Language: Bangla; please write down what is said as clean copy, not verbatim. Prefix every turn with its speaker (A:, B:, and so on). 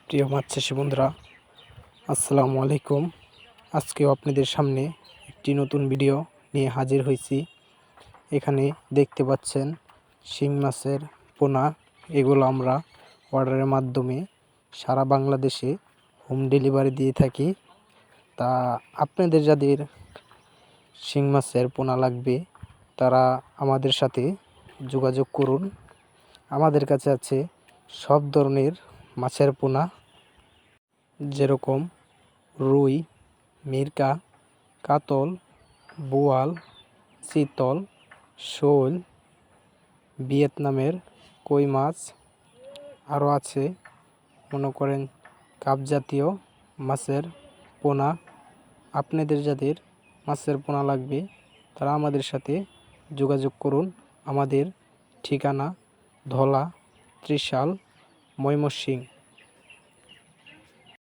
A: প্রিয় মাছ চাষি বন্ধুরা, আসসালামু আলাইকুম। আজকেও আপনাদের সামনে একটি নতুন ভিডিও নিয়ে হাজির হয়েছি। এখানে দেখতে পাচ্ছেন শিং মাছের পোনা। এগুলো আমরা অর্ডারের মাধ্যমে সারা বাংলাদেশে হোম ডেলিভারি দিয়ে থাকি। তা আপনাদের যাদের শিং মাছের পোনা লাগবে তারা আমাদের সাথে যোগাযোগ করুন। আমাদের কাছে আছে সব ধরনের মাছের পোনা, যেরকম রুই, মিরকা, কাতল, বোয়াল, চিতল, শোল, ভিয়েতনামের কই মাছ, আরও আছে মনে করেন কাপ জাতীয় মাছের পোনা। আপনাদের যাদের মাছের পোনা লাগবে তারা আমাদের সাথে যোগাযোগ করুন। আমাদের ঠিকানা ধলা, ত্রিশাল, ময়মনসিংহ।